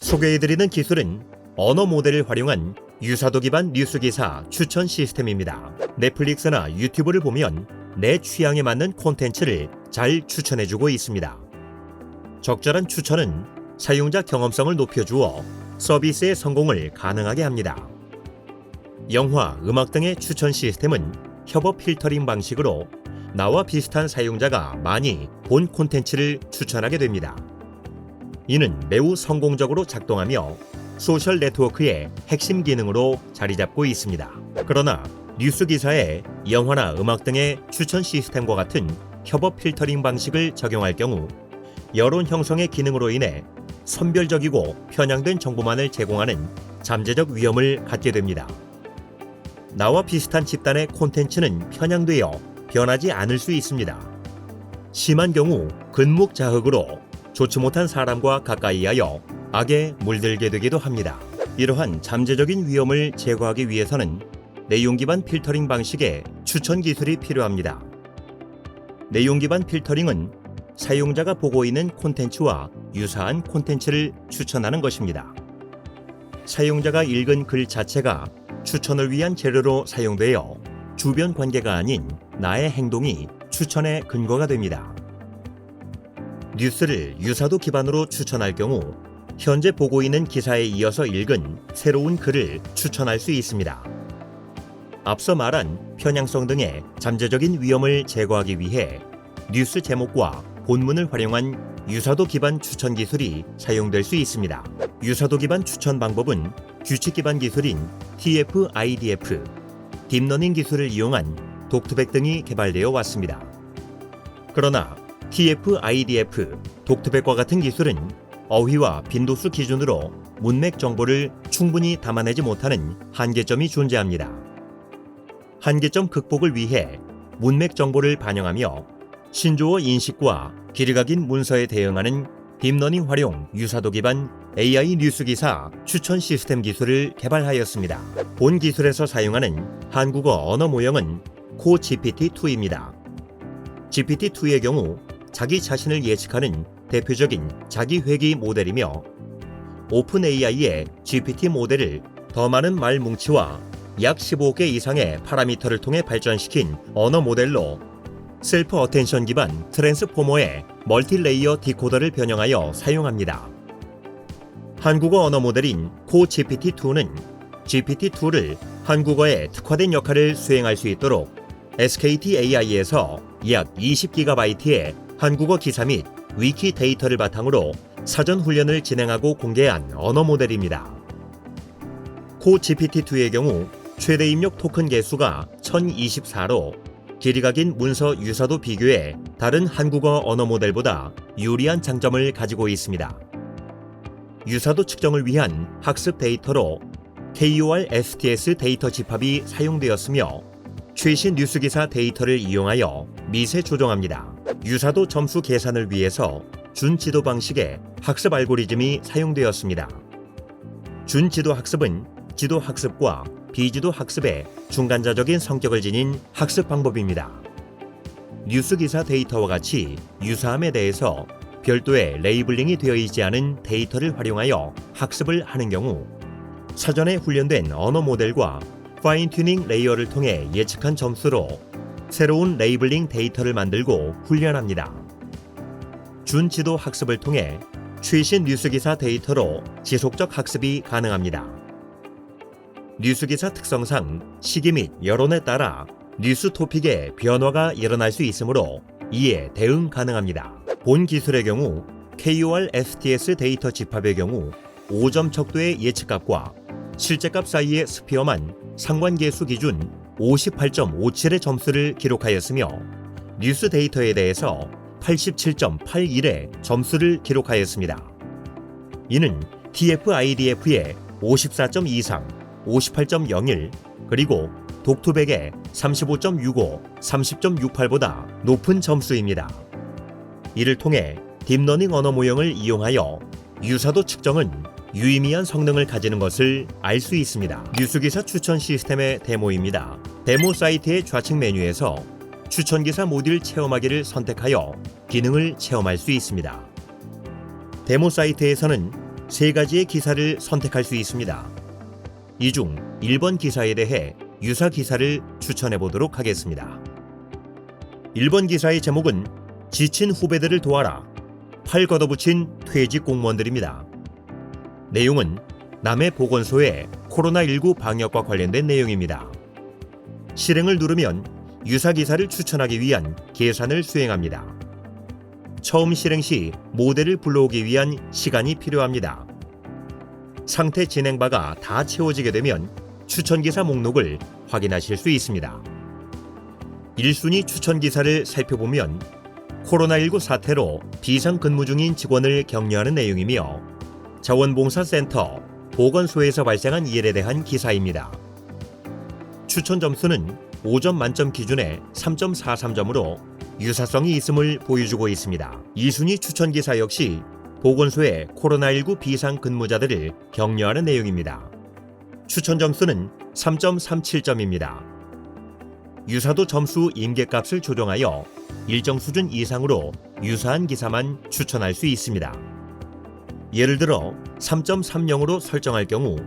소개해드리는 기술은 언어 모델을 활용한 유사도 기반 뉴스 기사 추천 시스템입니다. 넷플릭스나 유튜브를 보면 내 취향에 맞는 콘텐츠를 잘 추천해주고 있습니다. 적절한 추천은 사용자 경험성을 높여주어 서비스의 성공을 가능하게 합니다. 영화, 음악 등의 추천 시스템은 협업 필터링 방식으로 나와 비슷한 사용자가 많이 본 콘텐츠를 추천하게 됩니다. 이는 매우 성공적으로 작동하며 소셜 네트워크의 핵심 기능으로 자리 잡고 있습니다. 그러나 뉴스 기사에 영화나 음악 등의 추천 시스템과 같은 협업 필터링 방식을 적용할 경우 여론 형성의 기능으로 인해 선별적이고 편향된 정보만을 제공하는 잠재적 위험을 갖게 됩니다. 나와 비슷한 집단의 콘텐츠는 편향되어 변하지 않을 수 있습니다. 심한 경우 근묵자흑으로 좋지 못한 사람과 가까이하여 악에 물들게 되기도 합니다. 이러한 잠재적인 위험을 제거하기 위해서는 내용 기반 필터링 방식의 추천 기술이 필요합니다. 내용 기반 필터링은 사용자가 보고 있는 콘텐츠와 유사한 콘텐츠를 추천하는 것입니다. 사용자가 읽은 글 자체가 추천을 위한 재료로 사용되어 주변 관계가 아닌 나의 행동이 추천의 근거가 됩니다. 뉴스를 유사도 기반으로 추천할 경우 현재 보고 있는 기사에 이어서 읽은 새로운 글을 추천할 수 있습니다. 앞서 말한 편향성 등의 잠재적인 위험을 제거하기 위해 뉴스 제목과 본문을 활용한 유사도 기반 추천 기술이 사용될 수 있습니다. 유사도 기반 추천 방법은 규칙 기반 기술인 TF-IDF, 딥러닝 기술을 이용한 독트백 등이 개발되어 왔습니다. 그러나 TF-IDF, 독트백과 같은 기술은 어휘와 빈도수 기준으로 문맥 정보를 충분히 담아내지 못하는 한계점이 존재합니다. 한계점 극복을 위해 문맥 정보를 반영하며 신조어 인식과 길이가 긴 문서에 대응하는 딥러닝 활용 유사도 기반 AI 뉴스 기사 추천 시스템 기술을 개발하였습니다. 본 기술에서 사용하는 한국어 언어 모형은 코GPT-2입니다. GPT-2의 경우 자기 자신을 예측하는 대표적인 자기 회귀 모델이며 오픈 AI의 GPT 모델을 더 많은 말 뭉치와 약 15개 이상의 파라미터를 통해 발전시킨 언어 모델로 셀프 어텐션 기반 트랜스포머의 멀티레이어 디코더를 변형하여 사용합니다. 한국어 언어 모델인 코GPT-2는 GPT-2를 한국어에 특화된 역할을 수행할 수 있도록 SKT AI에서 약 20GB의 한국어 기사 및 위키 데이터를 바탕으로 사전 훈련을 진행하고 공개한 언어 모델입니다. 코GPT-2의 경우 최대 입력 토큰 개수가 1024로 길이가 긴 문서 유사도 비교해 다른 한국어 언어 모델보다 유리한 장점을 가지고 있습니다. 유사도 측정을 위한 학습 데이터로 KOR-STS 데이터 집합이 사용되었으며 최신 뉴스기사 데이터를 이용하여 미세 조정합니다. 유사도 점수 계산을 위해서 준지도 방식의 학습 알고리즘이 사용되었습니다. 준지도 학습은 지도 학습과 비지도 학습의 중간자적인 성격을 지닌 학습 방법입니다. 뉴스기사 데이터와 같이 유사함에 대해서 별도의 레이블링이 되어 있지 않은 데이터를 활용하여 학습을 하는 경우 사전에 훈련된 언어 모델과 파인 튜닝 레이어를 통해 예측한 점수로 새로운 레이블링 데이터를 만들고 훈련합니다. 준지도 학습을 통해 최신 뉴스기사 데이터로 지속적 학습이 가능합니다. 뉴스기사 특성상 시기 및 여론에 따라 뉴스 토픽의 변화가 일어날 수 있으므로 이에 대응 가능합니다. 본 기술의 경우 KOR-STS 데이터 집합의 경우 5점 척도의 예측값과 실제값 사이의 스피어만 상관계수 기준 58.57의 점수를 기록하였으며 뉴스 데이터에 대해서 87.81의 점수를 기록하였습니다. 이는 TF-IDF의 54.23, 58.01 그리고 독투백의 35.65, 30.68보다 높은 점수입니다. 이를 통해 딥러닝 언어 모형을 이용하여 유사도 측정은 유의미한 성능을 가지는 것을 알 수 있습니다. 뉴스기사 추천 시스템의 데모입니다. 데모 사이트의 좌측 메뉴에서 추천기사 모듈 체험하기를 선택하여 기능을 체험할 수 있습니다. 데모 사이트에서는 3가지의 기사를 선택할 수 있습니다. 이 중 1번 기사에 대해 유사 기사를 추천해 보도록 하겠습니다. 1번 기사의 제목은 지친 후배들을 도와라. 팔 걷어붙인 퇴직 공무원들입니다. 내용은 남해 보건소의 코로나19 방역과 관련된 내용입니다. 실행을 누르면 유사 기사를 추천하기 위한 계산을 수행합니다. 처음 실행 시 모델을 불러오기 위한 시간이 필요합니다. 상태 진행바가 다 채워지게 되면 추천기사 목록을 확인하실 수 있습니다. 1순위 추천기사를 살펴보면 코로나19 사태로 비상근무 중인 직원을 격려하는 내용이며 자원봉사센터, 보건소에서 발생한 일에 대한 기사입니다. 추천 점수는 5점 만점 기준에 3.43점으로 유사성이 있음을 보여주고 있습니다. 2순위 추천기사 역시 보건소의 코로나19 비상근무자들을 격려하는 내용입니다. 추천 점수는 3.37점입니다. 유사도 점수 임계값을 조정하여 일정 수준 이상으로 유사한 기사만 추천할 수 있습니다. 예를 들어 3.30으로 설정할 경우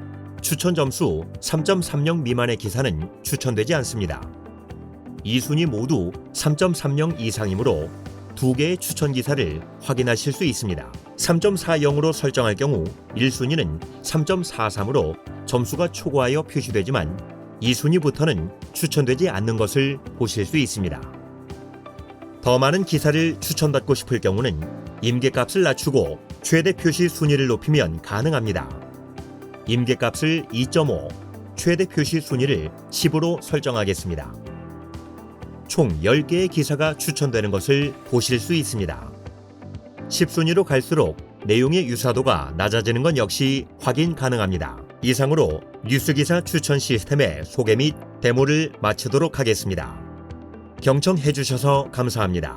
추천 점수 3.30 미만의 기사는 추천되지 않습니다. 2순위 모두 3.30 이상이므로 2개의 추천 기사를 확인하실 수 있습니다. 3.40으로 설정할 경우 1순위는 3.43으로 점수가 초과하여 표시되지만 2순위부터는 추천되지 않는 것을 보실 수 있습니다. 더 많은 기사를 추천받고 싶을 경우는 임계값을 낮추고 최대 표시 순위를 높이면 가능합니다. 임계값을 2.5, 최대 표시 순위를 10으로 설정하겠습니다. 총 10개의 기사가 추천되는 것을 보실 수 있습니다. 10순위로 갈수록 내용의 유사도가 낮아지는 건 역시 확인 가능합니다. 이상으로 뉴스기사 추천 시스템의 소개 및 데모를 마치도록 하겠습니다. 경청해 주셔서 감사합니다.